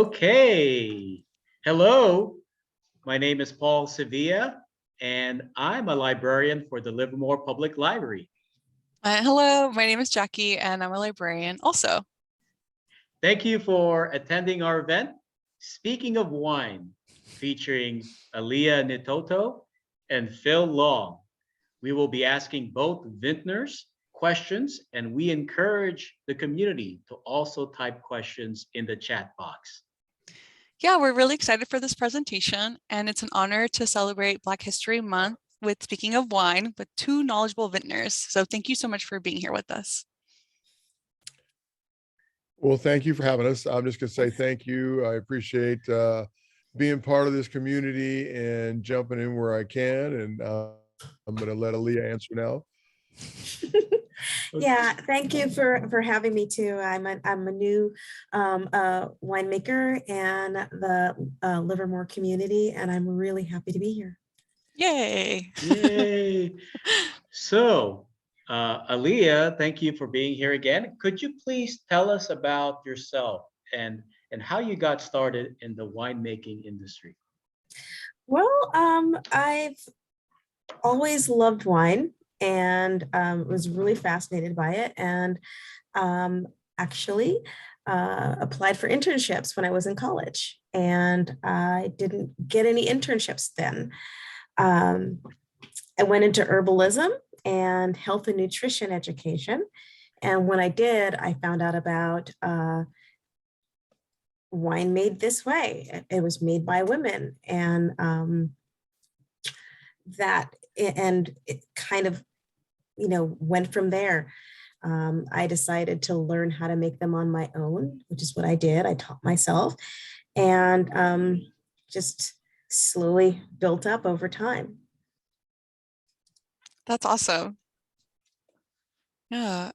Okay. Hello, my name is Paul Sevilla, and I'm a librarian for the Livermore Public Library. Hello, my name is Jackie and I'm a librarian also. Thank you for attending our event, Speaking of Wine, featuring Aaliyah Nitoto and Phil Long. We will be asking both vintners questions, and we encourage the community to also type questions in the chat box. Yeah, we're really excited for this presentation, and it's an honor to celebrate Black History Month with Speaking of Wine with two knowledgeable vintners. So thank you so much for being here with us. Well, thank you for having us. I'm just going to say thank you. I appreciate being part of this community and jumping in where I can. And I'm going to let Aaliyah answer now. Yeah, thank you for having me too. I'm a new winemaker in the Livermore community, and I'm really happy to be here. Yay! Yay! So, Aaliyah, thank you for being here again. Could you please tell us about yourself and how you got started in the winemaking industry? Well, I've always loved wine and was really fascinated by it, and actually applied for internships when I was in college, and I didn't get any internships then. I went into herbalism and health and nutrition education, and when I did, I found out about wine made this way. It was made by women, and it kind of went from there. I decided to learn how to make them on my own, which is what I did. I taught myself, and just slowly built up over time. That's awesome. Yeah.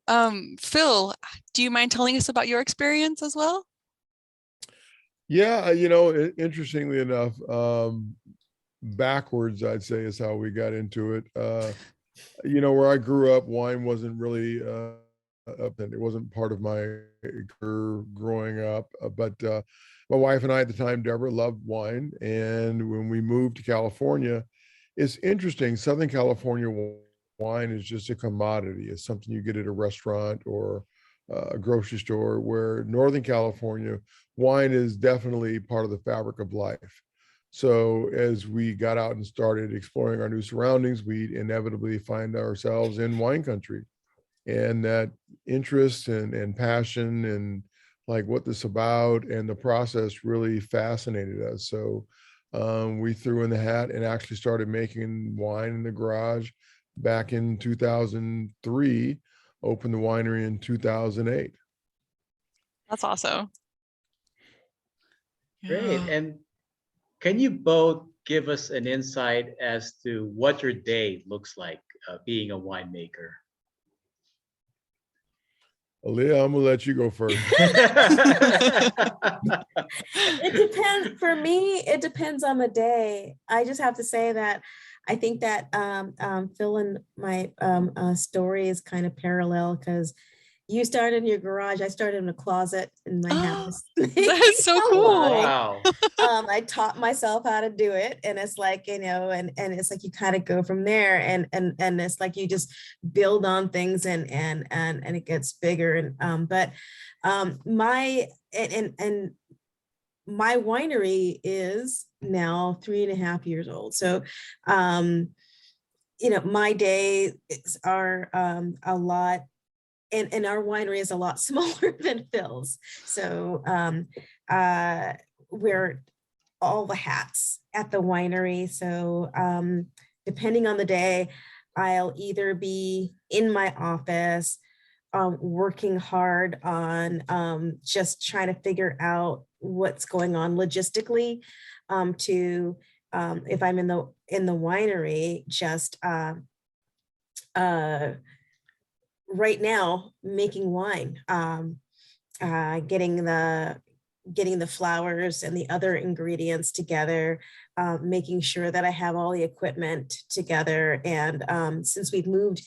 Phil, do you mind telling us about your experience as well? Yeah, interestingly enough, backwards, I'd say, is how we got into it. Where I grew up, wine wasn't really it wasn't part of my career growing up. But my wife and I at the time, Deborah, loved wine. And when we moved to California, it's interesting. Southern California wine is just a commodity. It's something you get at a restaurant or a grocery store, where Northern California, wine is definitely part of the fabric of life. So as we got out and started exploring our new surroundings, we inevitably find ourselves in wine country. And that interest and passion and like what this about and the process really fascinated us. So we threw in the hat and actually started making wine in the garage back in 2003, opened the winery in 2008. That's awesome. Great. Yeah. And can you both give us an insight as to what your day looks like being a winemaker? Aaliyah, I'm gonna let you go first. It depends. For me, it depends on the day. I just have to say that I think that Phil and my story is kind of parallel, because you started in your garage. I started in a closet in my house. That's so cool. Wow. I taught myself how to do it, and it's like, and it's like you kind of go from there, and it's like you just build on things, and it gets bigger. And my winery is now 3.5 years old. So my days are a lot. And our winery is a lot smaller than Phil's. So we're all the hats at the winery. So depending on the day, I'll either be in my office working hard on just trying to figure out what's going on logistically, to if I'm in the winery, just right now making wine, getting the flowers and the other ingredients together, making sure that I have all the equipment together. And since we've moved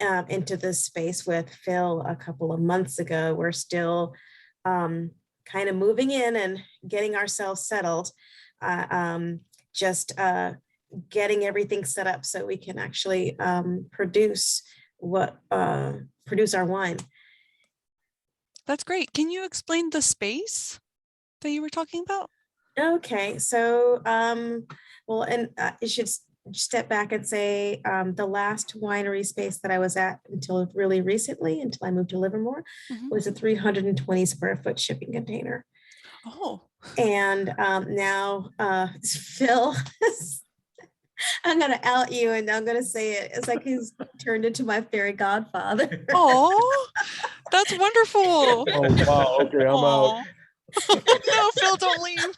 into this space with Phil a couple of months ago, we're still kind of moving in and getting ourselves settled, just getting everything set up so we can actually produce our wine. That's great. Can you explain the space that you were talking about? Okay, so well, and you should step back and say the last winery space that I was at until really recently, until I moved to Livermore, was a 320 square foot shipping container. Oh. And now Phil, I'm gonna out you and I'm gonna say it. It's like he's turned into my fairy godfather. Oh, that's wonderful. Oh, wow. Okay, I'm out. No, Phil, don't leave.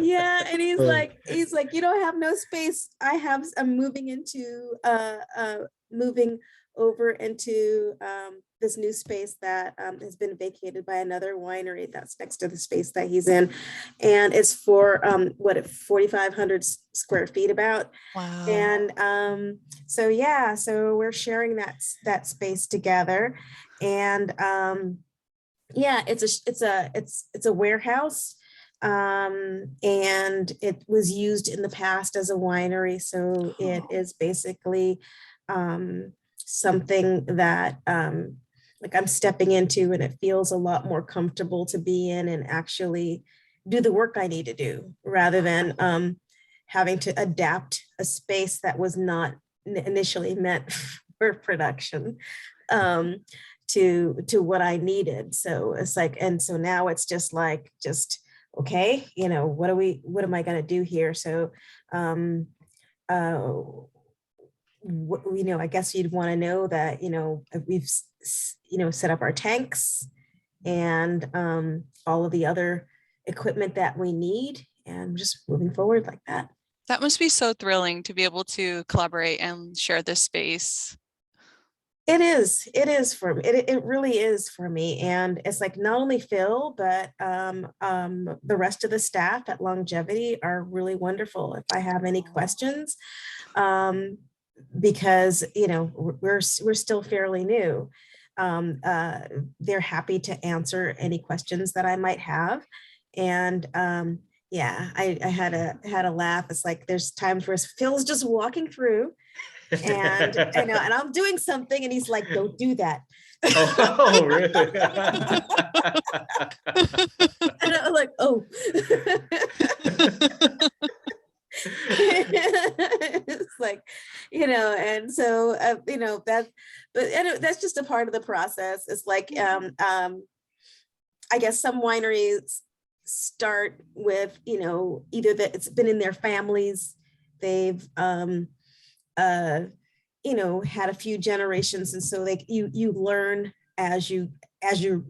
Yeah, and he's like, you don't have no space. I'm moving over into this new space that has been vacated by another winery that's next to the space that he's in, and it's for 4,500 square feet about. Wow. And so yeah, so we're sharing that space together, and yeah, it's a warehouse, and it was used in the past as a winery, so it is basically something that like I'm stepping into, and it feels a lot more comfortable to be in and actually do the work I need to do, rather than having to adapt a space that was not initially meant for production to what I needed. So it's like, and so now it's just like, okay, what am I going to do here? So I guess you'd want to know that, we've, set up our tanks and all of the other equipment that we need, and just moving forward like that. That must be so thrilling to be able to collaborate and share this space. It is for me. It really is for me. And it's like not only Phil, but the rest of the staff at Longevity are really wonderful. If I have any questions, because we're still fairly new, they're happy to answer any questions that I might have. And yeah, I had a laugh. It's like there's times where Phil's just walking through, and and I'm doing something, and he's like, "Don't do that." Oh, really? And I'm like, "Oh." It's like, and so that's just a part of the process. It's like I guess some wineries start with either that it's been in their families, they've had a few generations, and so you learn as you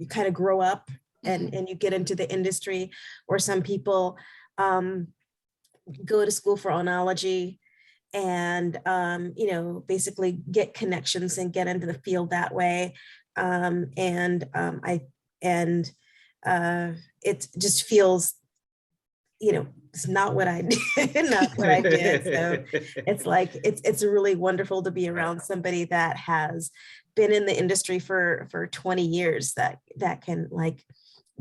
kind of grow up and you get into the industry. Or some people go to school for oenology and basically get connections and get into the field that way. It just feels it's not what I did, not what I did. So it's like, it's really wonderful to be around somebody that has been in the industry for 20 years that can like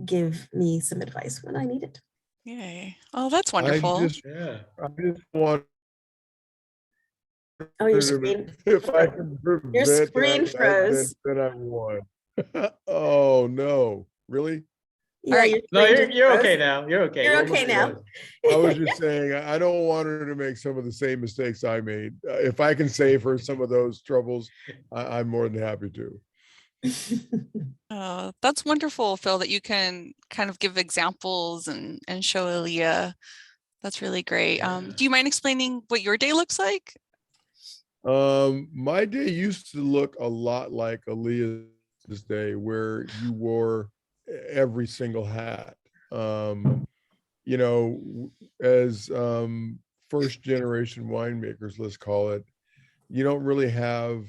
give me some advice when I need it. Yay. Oh, that's wonderful. I just want Oh, your screen. If I can prevent Your screen that, froze. then I won. Oh no, really? Yeah, right. your No, screen just you're froze. okay now. You're okay. You're We're okay now. I was just saying, I don't want her to make some of the same mistakes I made. If I can save her some of those troubles, I'm more than happy to. Oh, that's wonderful, Phil, that you can kind of give examples and show Aaliyah. That's really great. Do you mind explaining what your day looks like? My day used to look a lot like Aaliyah's day, where you wore every single hat. As first generation winemakers, let's call it, you don't really have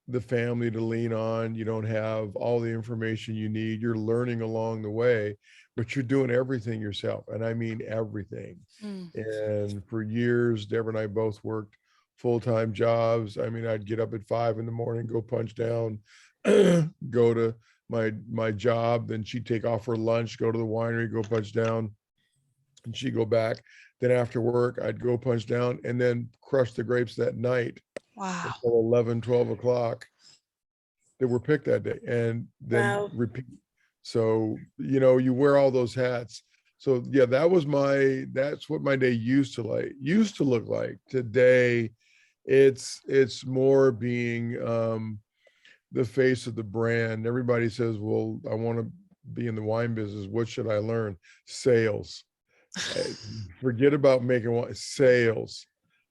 the family to lean on. You don't have all the information you need. You're learning along the way, but you're doing everything yourself. And I mean everything. And for years, Deborah and I both worked full-time jobs. I mean, I'd get up at 5 a.m, go punch down, go to my job. Then she'd take off for lunch, go to the winery, go punch down, and she'd go back. Then after work, I'd go punch down and then crush the grapes that night Wow. until 11, 12 o'clock that were picked that day, and then Wow. repeat. So, you wear all those hats. So yeah, that's what my day used to look like. Today, it's more being the face of the brand. Everybody says, well, I want to be in the wine business. What should I learn? Sales. Forget about making wine, sales.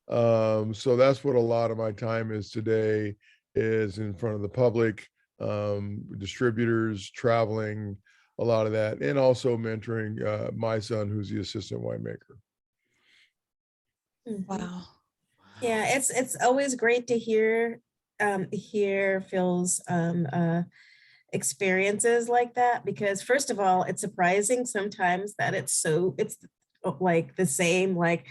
So that's what a lot of my time is today, is in front of the public, distributors, traveling, a lot of that, and also mentoring my son, who's the assistant winemaker. Mhm. Wow. Yeah, it's always great to hear Phil's experiences like that, because first of all, it's surprising sometimes that it's like the same, like,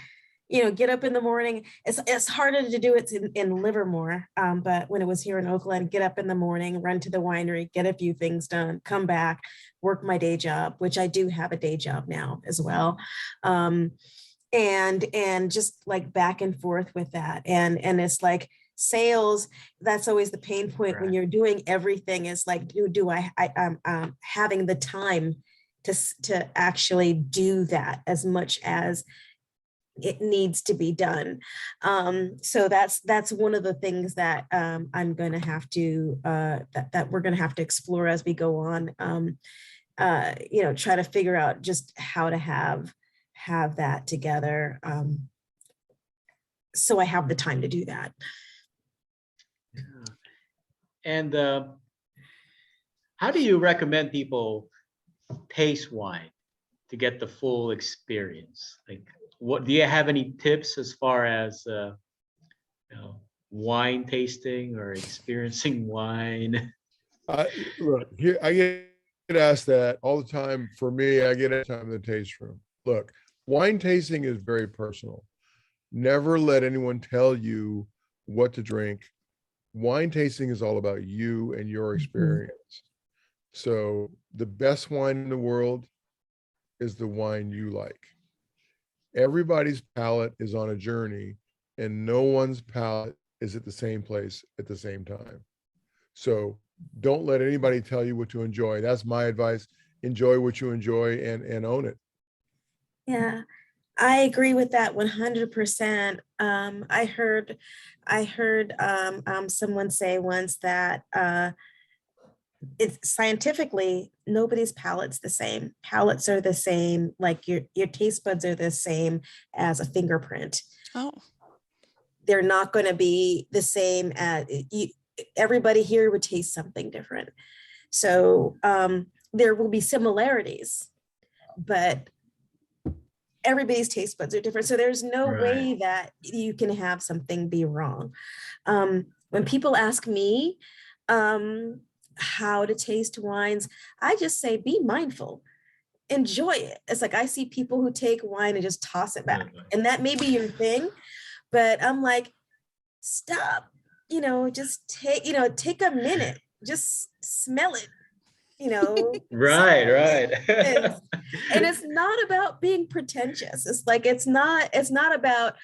get up in the morning. It's harder to do it in Livermore, but when it was here in Oakland, get up in the morning, run to the winery, get a few things done, come back, work my day job, which I do have a day job now as well. And just like back and forth with that. And it's like sales, that's always the pain point when you're doing everything, is like, I'm having the time to actually do that as much as it needs to be done. So that's one of the things that I'm going to have to that we're going to have to explore as we go on. Try to figure out just how to have that together, so I have the time to do that. Yeah. And how do you recommend people taste wine to get the full experience? Like, what do you have any tips as far as wine tasting or experiencing wine? Look, here I get asked that all the time. For me, I get it time in the taste room. Look, wine tasting is very personal. Never let anyone tell you what to drink. Wine tasting is all about you and your experience. So the best wine in the world is the wine you like. Everybody's palate is on a journey, and no one's palate is at the same place at the same time. So don't let anybody tell you what to enjoy. That's my advice. Enjoy what you enjoy and own it. Yeah, I agree with that 100%. I heard someone say once that it's scientifically, nobody's palate's the same. Palates are the same, like your taste buds are the same as a fingerprint. Oh. They're not going to be the same as everybody here would taste something different. So there will be similarities, but everybody's taste buds are different. So there's no way that you can have something be wrong. When people ask me how to taste wines, I just say, be mindful, enjoy it. It's like, I see people who take wine and just toss it back, and that may be your thing, but I'm like, stop, just take a minute, just smell it, Right. and it's not about being pretentious. It's like, it's not about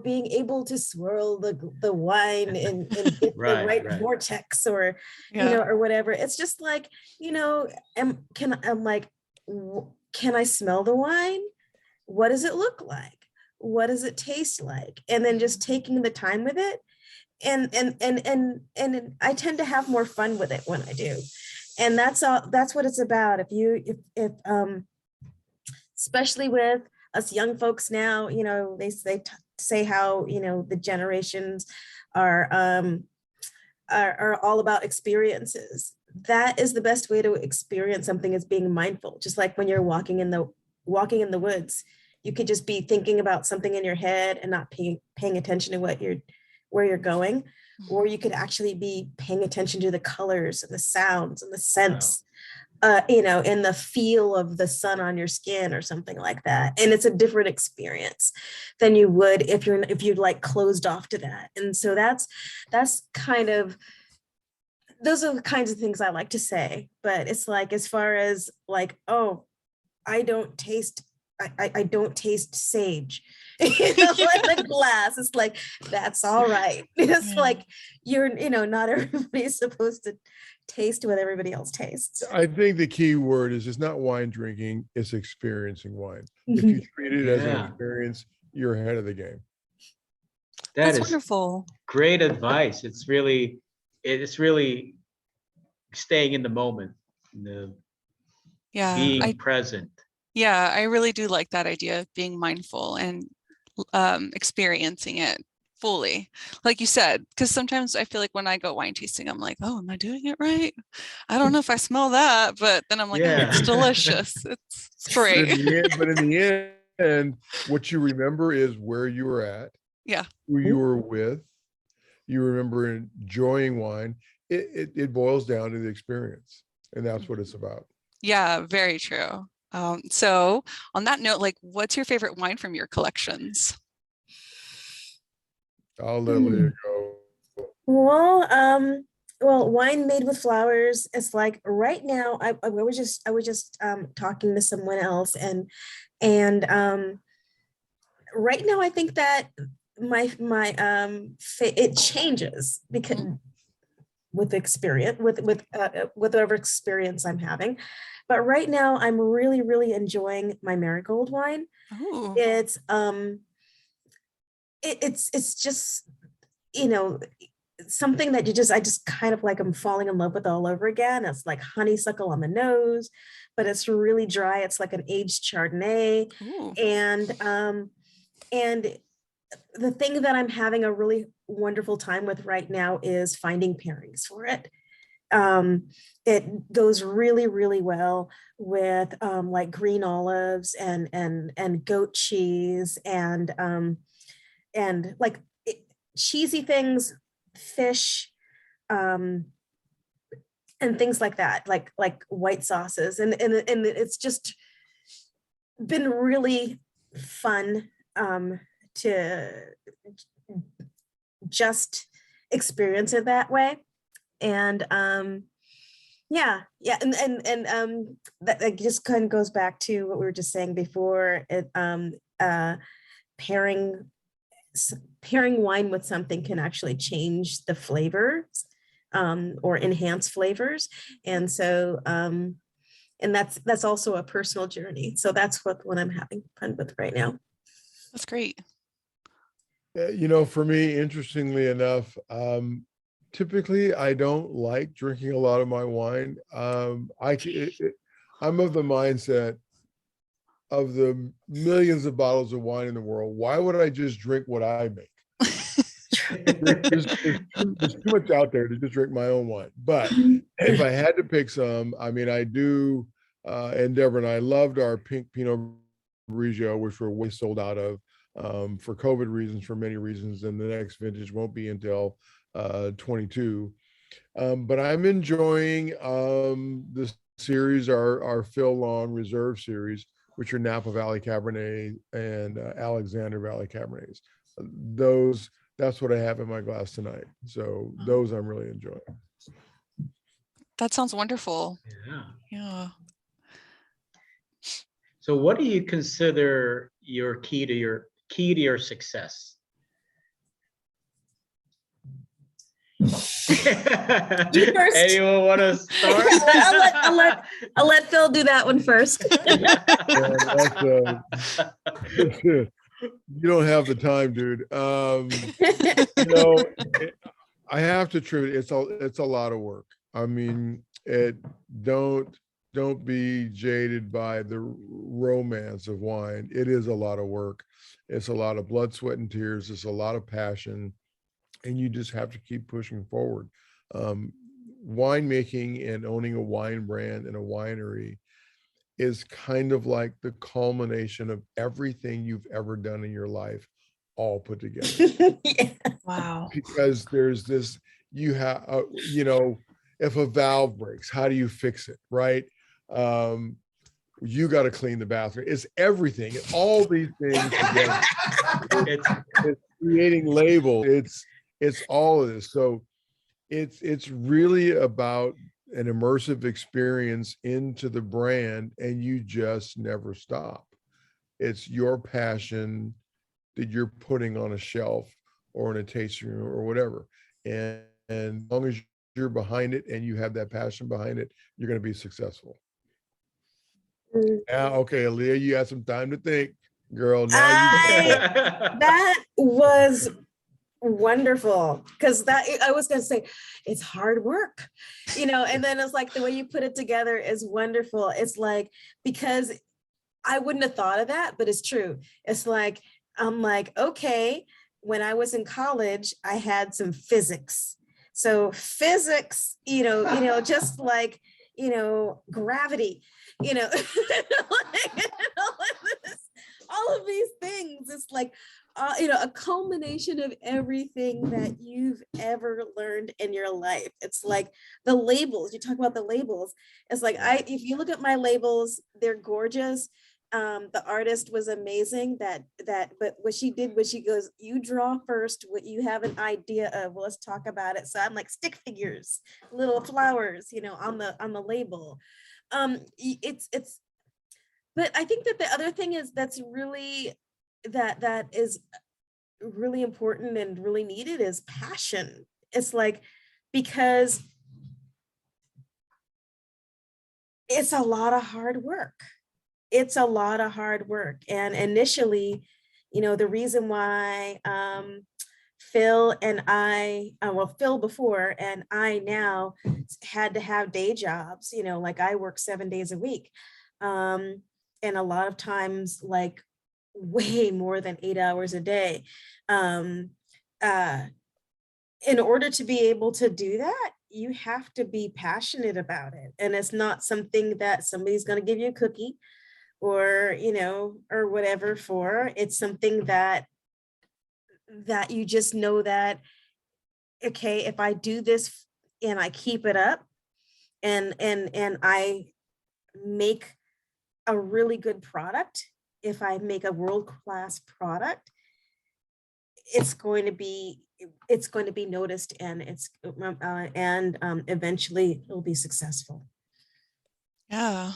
being able to swirl the wine and get the right vortex or or whatever. It's just like, can I smell the wine? What does it look like? What does it taste like? And then just taking the time with it, and I tend to have more fun with it when I do. And that's what it's about. If especially with us young folks now, they say how, the generations are all about experiences. That is the best way to experience something, is being mindful. Just like when you're walking in the woods, you could just be thinking about something in your head and not paying attention to where you're going. Or you could actually be paying attention to the colors and the sounds and the scents, and the feel of the sun on your skin or something like that. And it's a different experience than you would if you're like closed off to that. And so that's kind of those are the kinds of things I like to say, but it's like, as far as like, oh, I don't taste sage, in the glass. It's like, that's all right. It's Yeah. like, not everybody's supposed to taste what everybody else tastes. I think the key word is it's not wine drinking, it's experiencing wine. If you treat it as an Yeah. experience, you're ahead of the game. That That's is wonderful. great advice. It's really staying in the moment, Yeah, being present. I really do like that idea of being mindful and experiencing it fully, like you said, because sometimes I feel like when I go wine tasting, I'm like, oh, am I doing it right? I don't know if I smell that, but then I'm like, Yeah. it's delicious. It's great. But in the end, what you remember is where you were at, Yeah. who you were with. You remember enjoying wine. It boils down to the experience, and that's what it's about. Yeah, very true. So on that note, like, what's your favorite wine from your collections? I'll let Leah go. Well, wine made with flowers. It's like right now, I was just talking to someone else, and right now I think that my it changes because with experience, with whatever experience I'm having. But right now I'm really enjoying my marigold wine. Oh, It's it's just, something that I just kind of like, I'm falling in love with all over again. It's like honeysuckle on the nose, but it's really dry. It's like an aged Chardonnay. ooh. And the thing that I'm having a really wonderful time with right now is finding pairings for it. It goes really well with like green olives and goat cheese and like cheesy things, fish, and things like that, like white sauces, and it's just been really fun to just experience it that way. And that just kind of goes back to what we were just saying before. Pairing wine with something can actually change the flavors, or enhance flavors. And so and that's also a personal journey. So that's what I'm having fun with right now. That's great. For me, interestingly enough, typically I don't like drinking a lot of my wine. I'm of the mindset of the millions of bottles of wine in the world. Why would I just drink what I make? There's too much out there to just drink my own wine. But if I had to pick some, I mean, I do, and Deborah and I loved our pink Pinot Grigio, which we're way sold out of for COVID reasons, for many reasons, and the next vintage won't be until 22. But I'm enjoying the series, our Phil Long Reserve series, which are Napa Valley Cabernet and Alexander Valley Cabernets. That's what I have in my glass tonight. So those I'm really enjoying. That sounds wonderful. Yeah. Yeah. So what do you consider your key to your success? You first. Anyone want to start? I'll let Phil do that one first. You don't have the time, dude. I have to attribute it's a lot of work. I mean, don't be jaded by the romance of wine. It is a lot of work. It's a lot of blood, sweat, and tears. It's a lot of passion, and you just have to keep pushing forward. Winemaking and owning a wine brand and a winery is kind of like the culmination of everything you've ever done in your life, all put together. Yeah. Wow. Because there's this, if a valve breaks, how do you fix it, right? You got to clean the bathroom. It's everything. All these things together. It's creating label. It's all of this. So it's really about an immersive experience into the brand, and you just never stop. It's your passion that you're putting on a shelf or in a tasting room or whatever. And as long as you're behind it and you have that passion behind it, you're going to be successful. Now, okay, Aaliyah, you had some time to think, girl. Now you That was wonderful, because that I was going to say it's hard work, and then it's like the way you put it together is wonderful. It's like, because I wouldn't have thought of that, but it's true. It's like, I'm like, okay, when I was in college, I had some physics. So physics, just like, gravity, like, all of these things. It's like, a culmination of everything that you've ever learned in your life. It's like the labels, you talk about the labels. It's like, if you look at my labels, they're gorgeous. The artist was amazing but what she did was she goes, you draw first what you have an idea of. Well, let's talk about it. So I'm like stick figures, little flowers, on the label. It's but I think that the other thing is that is really important and really needed is passion. It's like, because it's a lot of hard work. It's a lot of hard work. And initially, the reason why Phil and I, Phil before and I now had to have day jobs, like I work 7 days a week. And a lot of times, like way more than 8 hours a day. In order to be able to do that, you have to be passionate about it. And it's not something that somebody's going to give you a cookie or, or whatever for. It's something that you just know that, okay, if I do this and I keep it up and I make a really good product, if I make a world-class product, it's going to be noticed, and eventually it'll be successful. Yeah.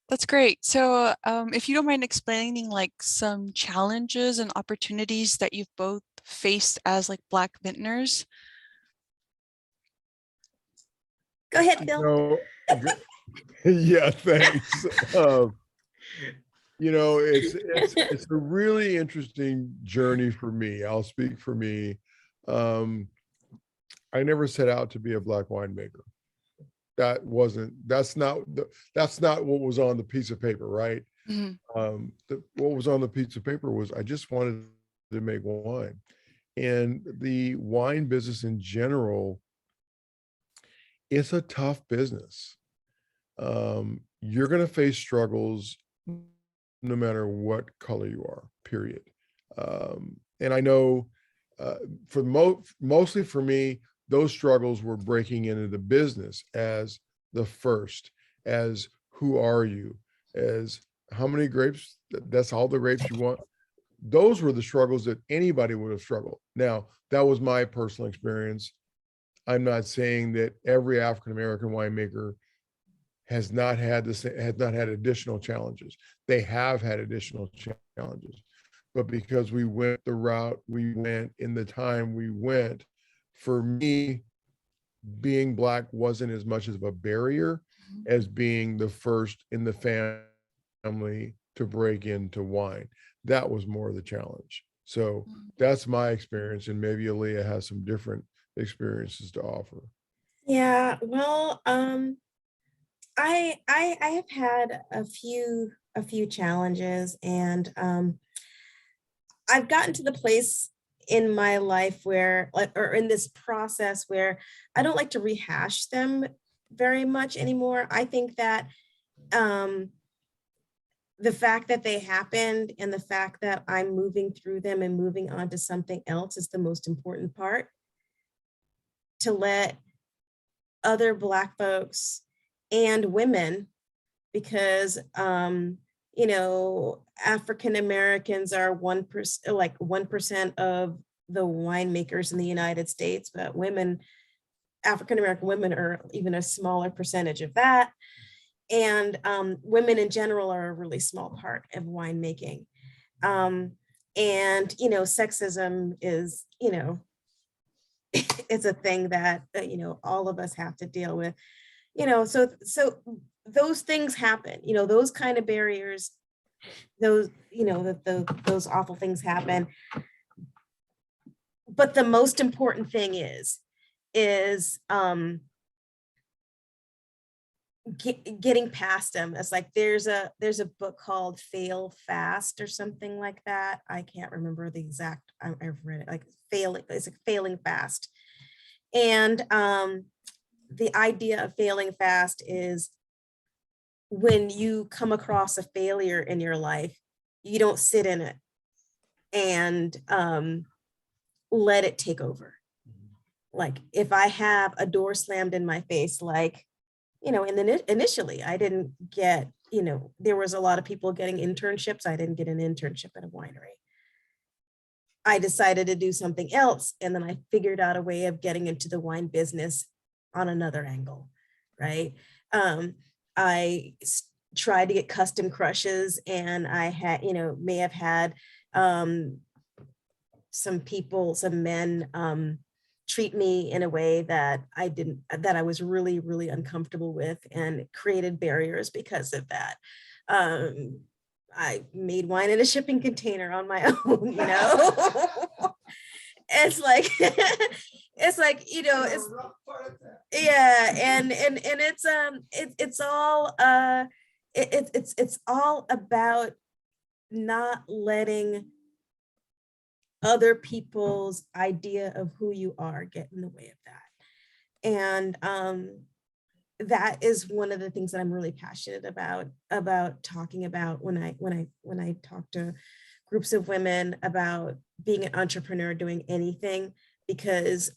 That's great. So if you don't mind explaining like some challenges and opportunities that you've both faced as like Black vintners. Go ahead, Phil. Yeah, thanks. It's a really interesting journey for me. I'll speak for me. I never set out to be a Black winemaker. That's not what was on the piece of paper, right? Mm-hmm. What was on the piece of paper was I just wanted to make wine. And the wine business in general, it's a tough business. You're going to face struggles no matter what color you are, period. And I know mostly for me, those struggles were breaking into the business as the first, as who are you, as how many grapes, that's all the grapes you want. Those were the struggles that anybody would have struggled. Now, that was my personal experience. I'm not saying that every African-American winemaker has not had additional challenges. They have had additional challenges, but because we went the route we went in the time we went, for me, being Black wasn't as much of a barrier as being the first in the family to break into wine. That was more the challenge. So that's my experience, and maybe Aaliyah has some different experiences to offer. Yeah, well, I have had a few challenges, and I've gotten to the place in my life where, or in this process where I don't like to rehash them very much anymore. I think that the fact that they happened and the fact that I'm moving through them and moving on to something else is the most important part. To let other Black folks and women, because African Americans are 1%, like 1% of the winemakers in the United States, but women, African American women are even a smaller percentage of that. And women in general are a really small part of winemaking. And, you know, sexism is, you know, it's a thing that, you know, all of us have to deal with, you know, so those things happen, you know, those kind of barriers, those, you know, those awful things happen. But the most important thing is getting past them. It's like there's a book called Fail Fast or something like that. I can't remember the exact, I've read it, like it's like Failing Fast. And the idea of failing fast is when you come across a failure in your life, you don't sit in it and let it take over. Like if I have a door slammed in my face, like, you know, and then initially I didn't get, you know, there was a lot of people getting internships. I didn't get an internship at a winery. I decided to do something else. And then I figured out a way of getting into the wine business on another angle, right? I tried to get custom crushes, and I had, you know, may have had some men treat me in a way that I was really, really uncomfortable with, and created barriers because of that. I made wine in a shipping container on my own, you know. It's like, it's like, you know, it's, yeah, and it's all about not letting other people's idea of who you are get in the way of that. And that is one of the things that I'm really passionate about talking about when I talk to groups of women about being an entrepreneur, doing anything, because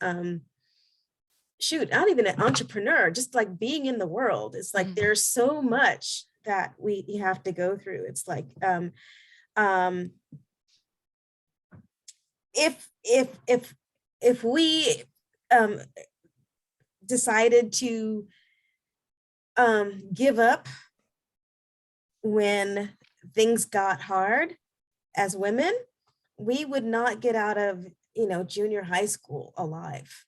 shoot, not even an entrepreneur, just like being in the world. It's like there's so much that we have to go through. It's like if we decided to give up when things got hard as women, we would not get out of, you know, junior high school alive,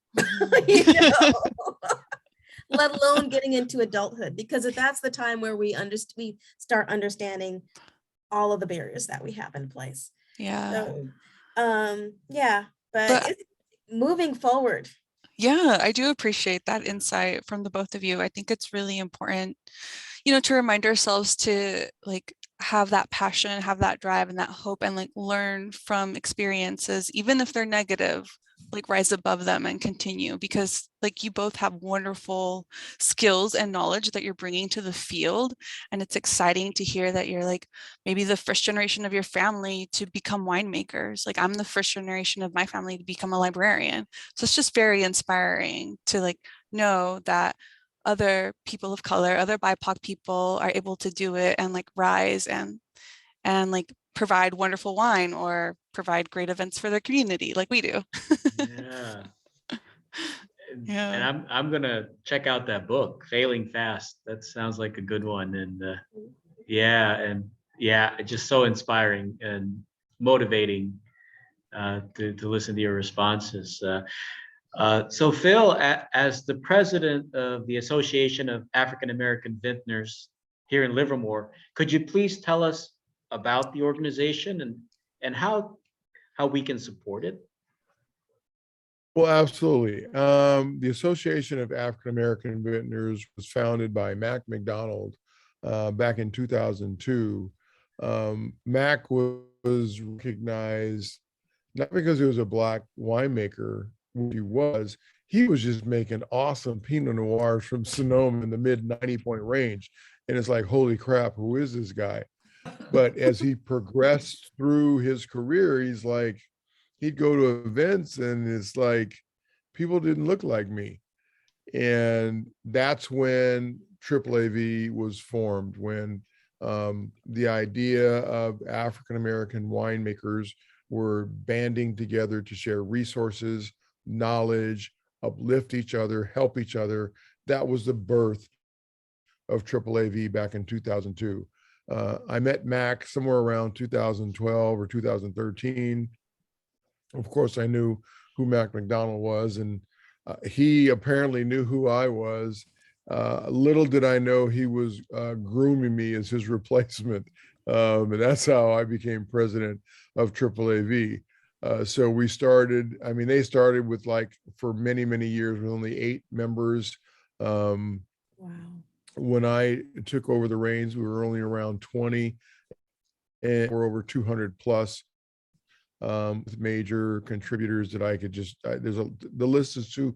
you know? Let alone getting into adulthood, because that's the time where we start understanding all of the barriers that we have in place. Yeah. So, yeah, but it's moving forward. Yeah, I do appreciate that insight from the both of you. I think it's really important, you know, to remind ourselves to like have that passion, have that drive and that hope, and like learn from experiences, even if they're negative, like rise above them and continue, because like you both have wonderful skills and knowledge that you're bringing to the field. And it's exciting to hear that you're like maybe the first generation of your family to become winemakers. Like I'm the first generation of my family to become a librarian. So it's just very inspiring to like know that other people of color, other BIPOC people are able to do it and like rise and like provide wonderful wine or provide great events for their community like we do. Yeah. Yeah. And I'm gonna check out that book, Failing Fast. That sounds like a good one. And yeah, it's just so inspiring and motivating to listen to your responses. So Phil, as the president of the Association of African American Vintners here in Livermore, could you please tell us about the organization and how we can support it? Well, absolutely. The Association of African American Vintners was founded by Mac McDonald back in 2002. Mac was recognized not because he was a Black winemaker, which he was just making awesome Pinot Noirs from Sonoma in the mid 90-point range. And it's like, holy crap, who is this guy? But as he progressed through his career, he's like, he'd go to events and it's like, people didn't look like me. And that's when AAAV was formed, when the idea of African American winemakers were banding together to share resources, knowledge, uplift each other, help each other. That was the birth of AAAV back in 2002. I met Mac somewhere around 2012 or 2013. Of course, I knew who Mac McDonald was, and he apparently knew who I was. Little did I know he was grooming me as his replacement. And that's how I became president of AAAV. So we started, I mean, they started with, like, for many, many years with only 8 members. Wow. When I took over the reins, we were only around 20, and we're over 200 plus, with major contributors that I could just, the list is too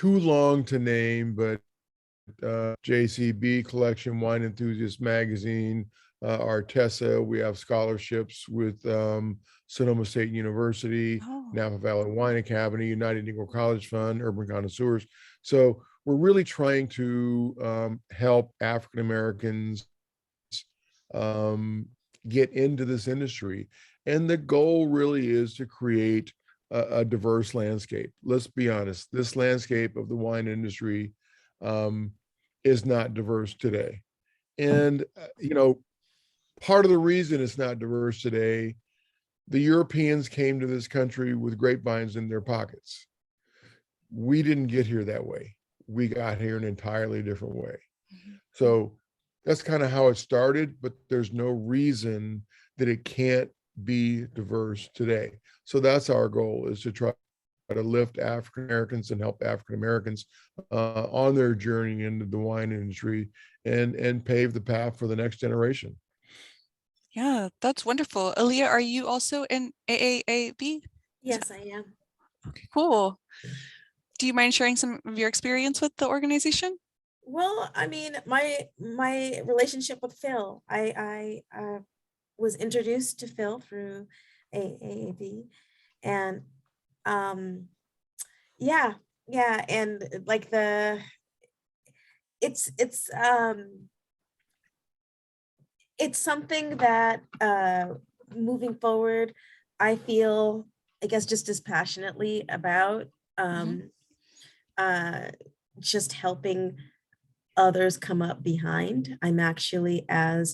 long to name, but JCB Collection, Wine Enthusiast Magazine, Artesa. We have scholarships with Sonoma State University, Napa Valley Wine Academy, United Negro College Fund, Urban Connoisseurs. So we're really trying to help African Americans get into this industry. And the goal really is to create a diverse landscape. Let's be honest, this landscape of the wine industry is not diverse today. And, part of the reason it's not diverse today, the Europeans came to this country with grapevines in their pockets. We didn't get here that way. We got here an entirely different way. So that's kind of how it started, but there's no reason that it can't be diverse today. So that's our goal, is to try to lift African Americans and help African Americans on their journey into the wine industry, and pave the path for the next generation. Yeah, that's wonderful. Aaliyah, are you also in AAAV? Yes, I am. Okay, cool. Do you mind sharing some of your experience with the organization? Well, I mean, my relationship with Phil, I was introduced to Phil through AAAV, and yeah, and like it's something that moving forward, I feel, I guess, just as passionately about, just helping others come up behind. I'm actually, I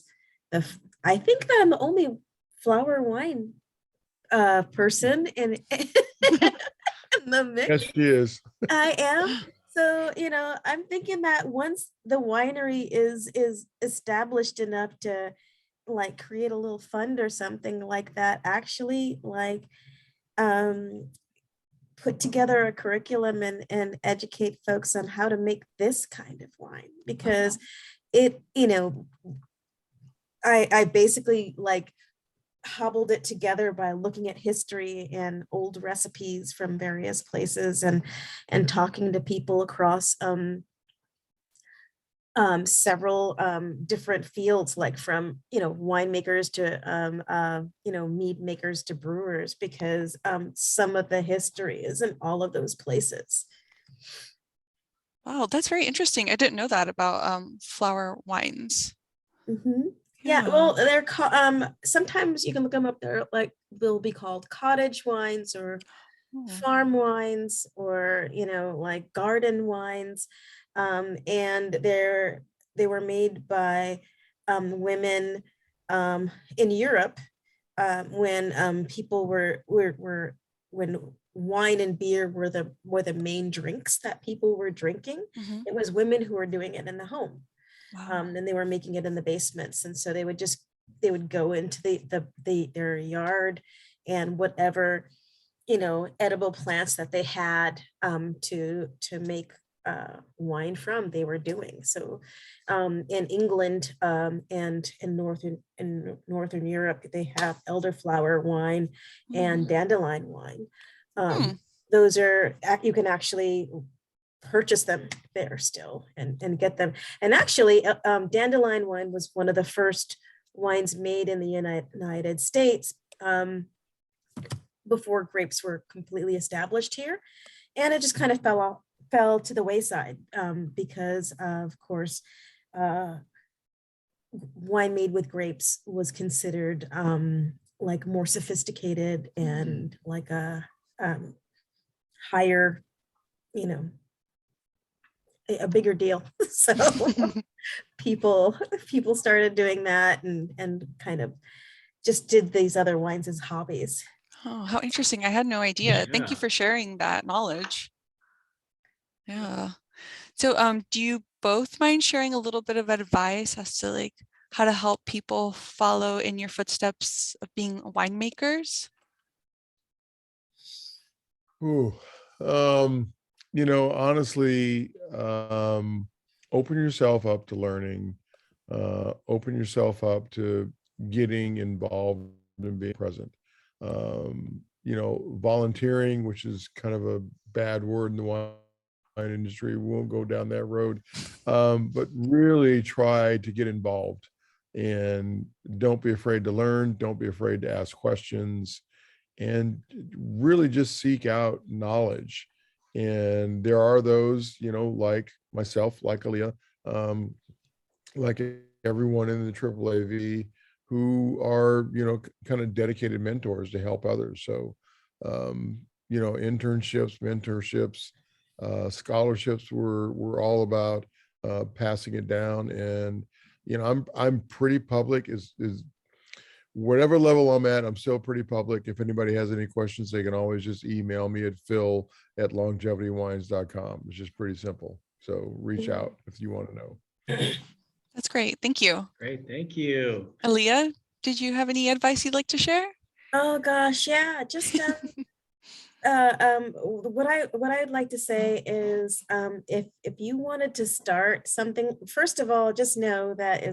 think that I'm the only flower wine person in the mix. Yes, she is. I am. So, I'm thinking that once the winery is established enough to, like, create a little fund or something like that, actually, like, put together a curriculum and educate folks on how to make this kind of wine, because it, I basically, like, hobbled it together by looking at history and old recipes from various places, and talking to people across several different fields, like from winemakers to mead makers to brewers, because some of the history is in all of those places. Wow, that's very interesting. I didn't know that about flower wines. Yeah, well, they're sometimes you can look them up. They're like, they'll be called cottage wines or farm wines, or like garden wines, and they were made by women in Europe when people were when wine and beer were the main drinks that people were drinking. It was women who were doing it in the home. And they were making it in the basements, and so they would go into their yard, and whatever edible plants that they had to make wine from, they were doing. So in England and in northern Europe, they have elderflower wine and dandelion wine. Those are, you can actually purchase them there still and get them. And actually, dandelion wine was one of the first wines made in the United States before grapes were completely established here. And it just kind of fell to the wayside because, of course, wine made with grapes was considered like more sophisticated and like a higher, you know, a bigger deal. So people started doing that and kind of just did these other wines as hobbies. Oh, how interesting. I had no idea. Thank you Yeah. for sharing that knowledge. Yeah. So do you both mind sharing a little bit of advice as to like how to help people follow in your footsteps of being winemakers? Ooh, honestly, open yourself up to learning, open yourself up to getting involved and being present. Volunteering, which is kind of a bad word in the wine industry, we won't go down that road. But really try to get involved and don't be afraid to learn, don't be afraid to ask questions, and really just seek out knowledge. And there are those, like myself, like Aaliyah, like everyone in the AAAV, who are, kind of dedicated mentors to help others. So, internships, mentorships, scholarships, we're all about passing it down. And, I'm pretty public, is whatever level I'm at, I'm still pretty public. If anybody has any questions, they can always just email me at phil@longevitywines.com. It's just pretty simple. So reach out if you want to know. That's great. Thank you. Great. Thank you. Aaliyah, did you have any advice you'd like to share? Oh gosh, yeah. Just what I'd like to say is if you wanted to start something, first of all, just know that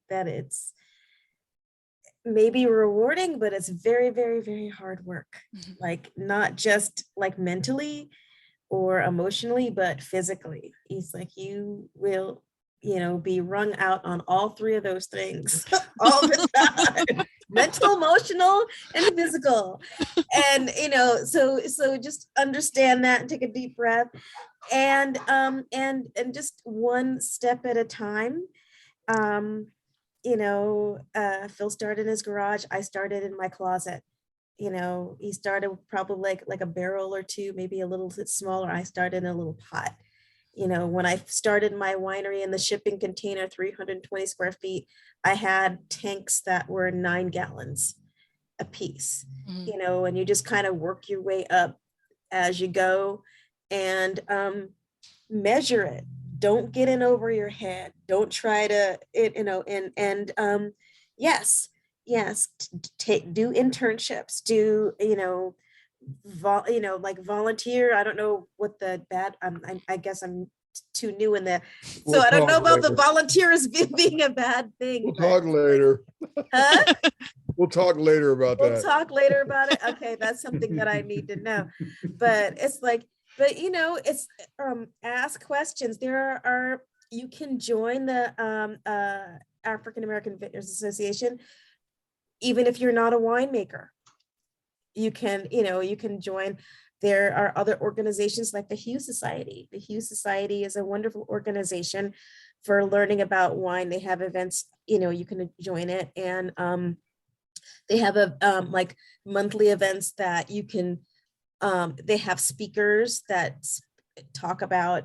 that it's maybe rewarding, but it's very, very, very hard work. Mhm. Like not just like mentally or emotionally, but physically. It's like you will, be wrung out on all three of those things all the time. Mental, emotional, and physical. And so just understand that and take a deep breath and just one step at a time. Phil started in his garage. I started in my closet. He started probably like a barrel or two, maybe a little bit smaller. I started in a little pot. When I started my winery in the shipping container, 320 square feet, I had tanks that were 9 gallons a piece. Mhm. And you just kind of work your way up as you go and measure it. Don't get in over your head. Don't try to yes, do internships, do like volunteer. I don't know what the bad I guess I'm too new in there, so We'll I don't know talk about the later. volunteers being a bad thing. We'll but talk later. huh? We'll talk later about We'll that. talk later about it. Okay, that's something that I need to know. But it's like, it's ask questions. There are you can join the African American Vintners Association, even if you're not a winemaker. You can join. There are other organizations like the Hughes Society. The Hughes Society is a wonderful organization for learning about wine. They have events, you can join it, and they have like monthly events that you can they have speakers that talk about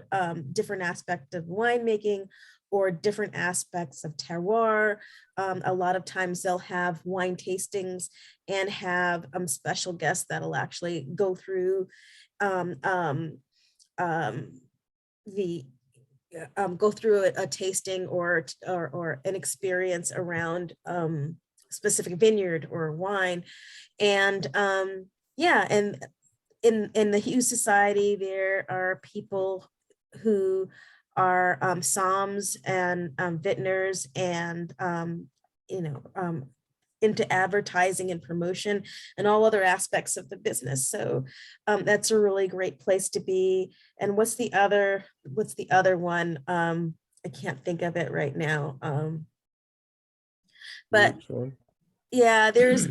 different aspects of winemaking or different aspects of terroir. A lot of times they'll have wine tastings and have special guests that'll actually go through the go through a tasting or an experience around specific vineyard or wine. And yeah, and in the Hughes Society, there are people who are somms and vintners and into advertising and promotion and all other aspects of the business. So that's a really great place to be. And what's the other one? I can't think of it right now. But Which one? yeah, there's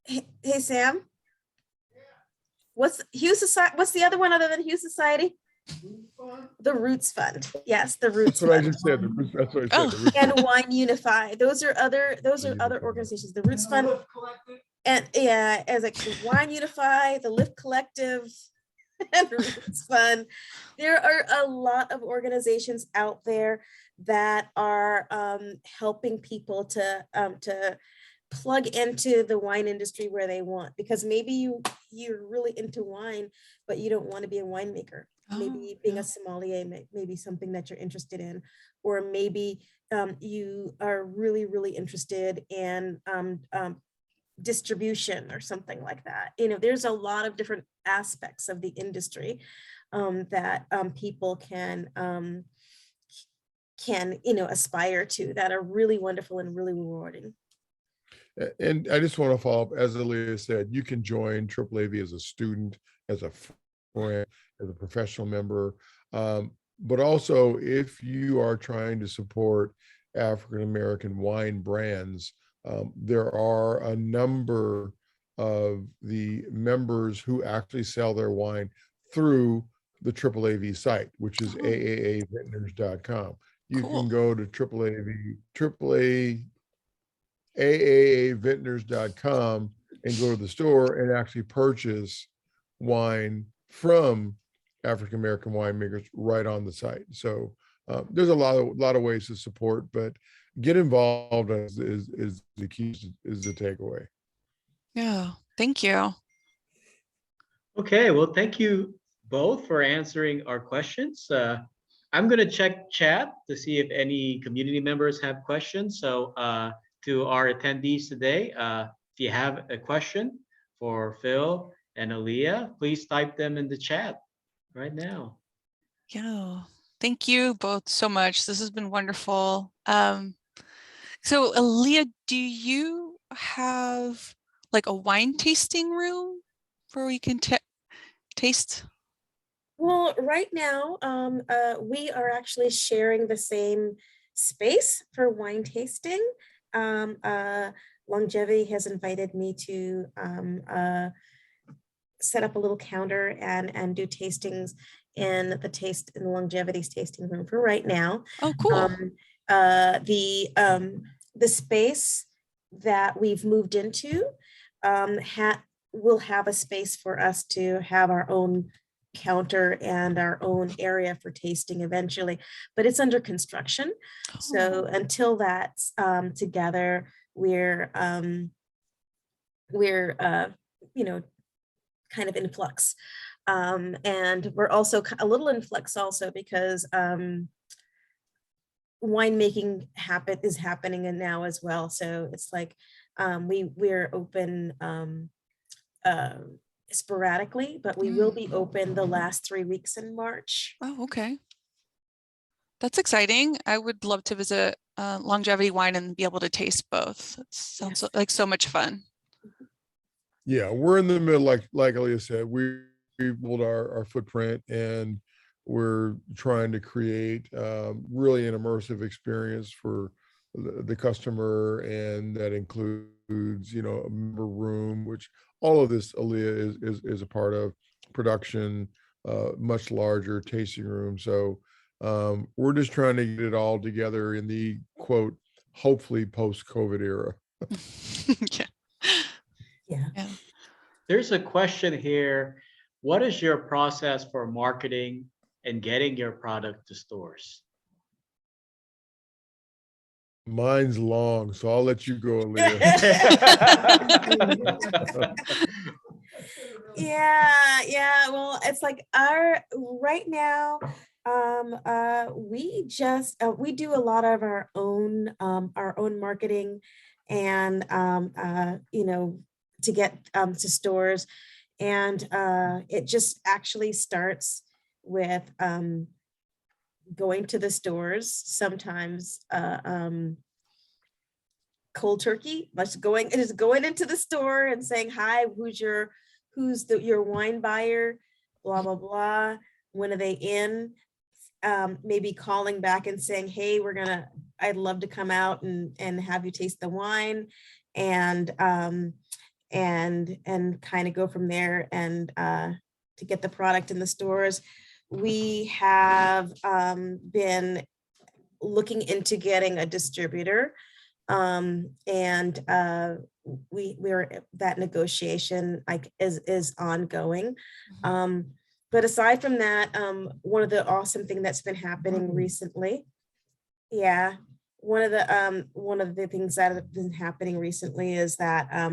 hey Sam, what's Hughes Society? What's the other one other than Hughes Society? The Roots Fund. Yes, the That's Roots what I Fund. just said. That's what I said. Oh. the Roots And Fund. Wine Unify. Those are other Unify. organizations. The Roots Fund. And yeah, as like the Wine Unify, the Lift Collective, and Roots Fund. There are a lot of organizations out there that are helping people to plug into the wine industry where they want, because maybe you're really into wine, but you don't want to be a winemaker. Maybe being a sommelier may be something that you're interested in, or maybe you are really, really interested in distribution or something like that. You know, there's a lot of different aspects of the industry that people can aspire to, that are really wonderful and really rewarding. And I just want to follow up, as Aaliyah said, you can join AAAV as a student, as a friend, as a professional member. But also, if you are trying to support African-American wine brands, there are a number of the members who actually sell their wine through the AAAV site, which is AAAVintners.com. You can go to AAAVintners.com and go to the store and actually purchase wine from African-American winemakers right on the site. So there's a lot of ways to support, but get involved is the key, is the takeaway. Yeah, thank you. Okay, well, thank you both for answering our questions. I'm going to check chat to see if any community members have questions. So to our attendees today, if you have a question for Phil and Aaliyah, please type them in the chat right now. Yeah, thank you both so much. This has been wonderful. So Aaliyah, do you have like a wine tasting room where we can taste? Well, right now, we are actually sharing the same space for wine tasting. Longevity has invited me to set up a little counter and do tastings in the Longevity's tasting room for right now. Oh, cool. The space that we've moved into will have a space for us to have our own counter and our own area for tasting eventually, but it's under construction. So until that's together, we're kind of in flux. And we're also a little in flux also because winemaking is happening and now as well. So it's like we're open sporadically, but we will be open the last 3 weeks in March. Oh, okay. That's exciting. I would love to visit Longevity Wine and be able to taste both. It sounds like so much fun. Yeah, we're in the middle, like Aaliyah said, we built our footprint, and we're trying to create really an immersive experience for the customer, and that includes, a member room, which all of this Aaliyah is a part of, production, much larger tasting room. So we're just trying to get it all together in the quote, hopefully post-COVID era. Yeah. There's a question here. What is your process for marketing and getting your product to stores? Mine's long, so I'll let you go, Aaliyah. Yeah. Well, it's like right now, we do a lot of our own marketing, and to get to stores, and it just actually starts with going to the stores, sometimes cold turkey, just going into the store and saying, hi, who's your wine buyer, blah blah blah, when are they in, maybe calling back and saying, hey, I'd love to come out and have you taste the wine, and kind of go from there, and to get the product in the stores. we have been looking into getting a distributor, and that negotiation is ongoing. But aside from that, one of the awesome thing that's been happening recently, one of the things that have been happening recently is that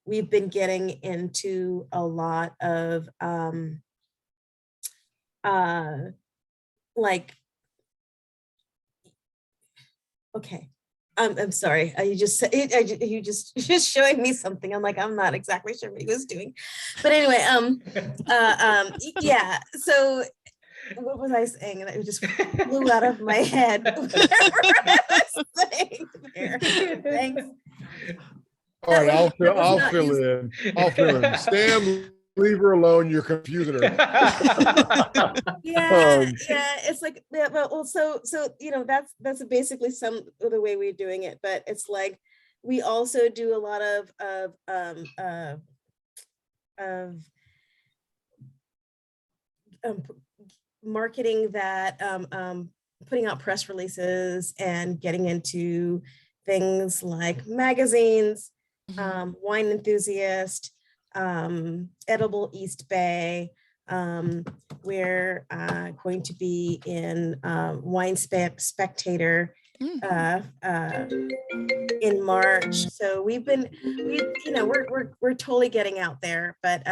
we've been getting into a lot of like, okay, I'm sorry. You just showing me something. I'm like, I'm not exactly sure what he was doing, but anyway, yeah. So what was I saying? And it just flew out of my head. Whatever I was saying there. Thanks. All right, I'll not fill used- in. I'll fill in. Sam, leave her alone. You're confusing her. Yeah, it's like, yeah, well, so that's basically some of the way we're doing it, but it's like we also do a lot of marketing, that putting out press releases and getting into things like magazines, Wine Enthusiast, Edible East Bay. We're going to be in Wine Spectator in March. So we're totally getting out there, but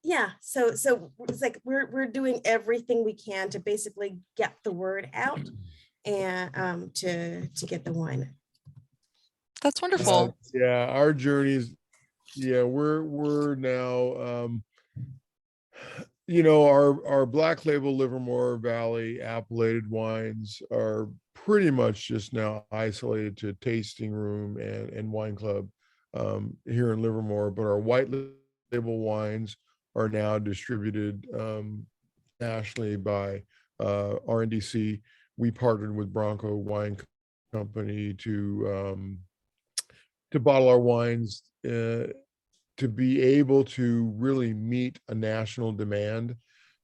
yeah, so it's like we're doing everything we can to basically get the word out and to get the wine. That's wonderful. Yeah, our journeys. Yeah, we're now. Our Black Label Livermore Valley appellated wines are pretty much just now isolated to tasting room and wine club here in Livermore, but our white label wines are now distributed nationally by RNDC. We partnered with Bronco Wine Company to bottle our wines to be able to really meet a national demand.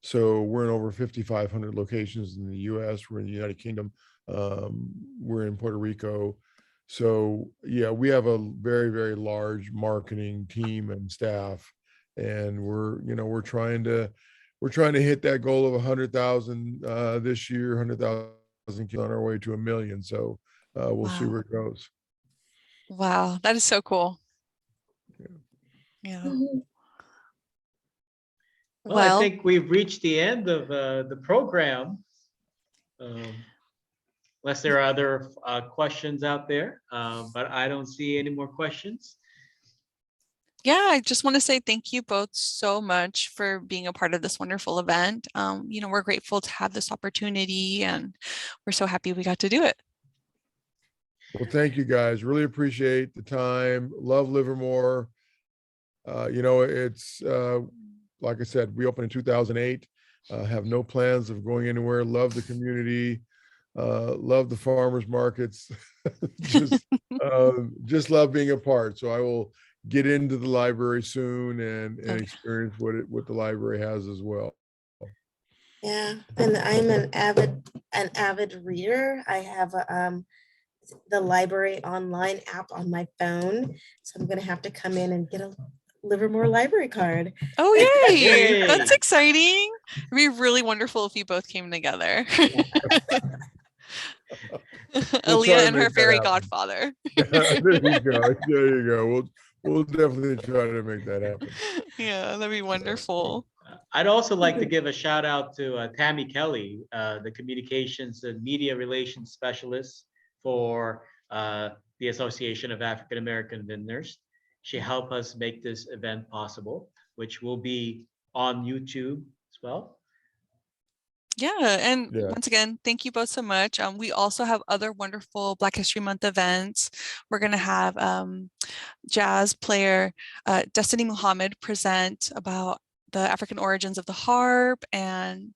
So we're in over 5,500 locations in the US, we're in the United Kingdom, we're in Puerto Rico. So yeah, we have a very, very large marketing team and staff, and we're trying to hit that goal of 100,000 this year, 100,000 on our way to 1 million. So we'll see where it goes. Wow, that is so cool. Yeah. Well, I think we've reached the end of the program. Unless there are other questions out there, but I don't see any more questions. Yeah, I just want to say thank you both so much for being a part of this wonderful event. We're grateful to have this opportunity, and we're so happy we got to do it. Well, thank you guys. Really appreciate the time. Love Livermore. It's like I said, we opened in 2008. Have no plans of going anywhere. Love the community. Love the farmers markets. just love being a part. So I will get into the library soon and experience what the library has as well. Yeah, and I'm an avid reader. I have the library online app on my phone, so I'm gonna have to come in and get a Livermore library card. Oh, yay! Yay. That's exciting. It'd be really wonderful if you both came together. Aaliyah and her fairy godfather. There you go. We'll definitely try to make that happen. Yeah, that'd be wonderful. I'd also like to give a shout out to Tammy Kelly, the communications and media relations specialist for the Association of African American Vintners. She helped us make this event possible, which will be on YouTube as well. Yeah, and once again, thank you both so much. We also have other wonderful Black History Month events. We're going to have jazz player Destiny Muhammad present about the African origins of the harp and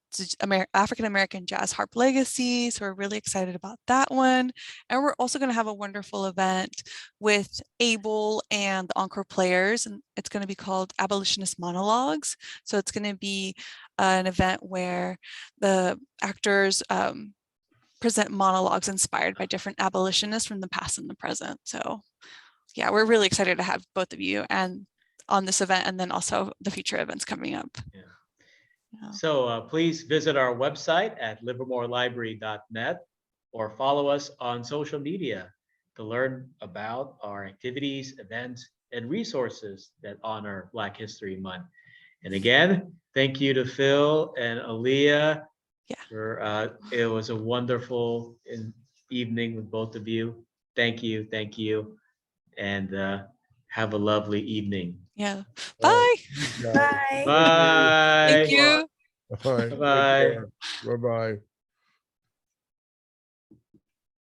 African American jazz harp legacy. So we're really excited about that one. And we're also going to have a wonderful event with Abel and the encore players, and it's going to be called Abolitionist Monologues. So it's going to be an event where the actors present monologues inspired by different abolitionists from the past and the present. So yeah, we're really excited to have both of you and on this event, and then also the future events coming up. Yeah. Yeah. So please visit our website at livermorelibrary.net or follow us on social media to learn about our activities, events, and resources that honor Black History Month. And again, thank you to Phil and Aaliyah. Yeah. For, it was a wonderful evening with both of you. Thank you. Thank you. And have a lovely evening. Yeah. All right. Bye. Guys, Bye. Bye. Thank you. all right. Bye. Bye bye.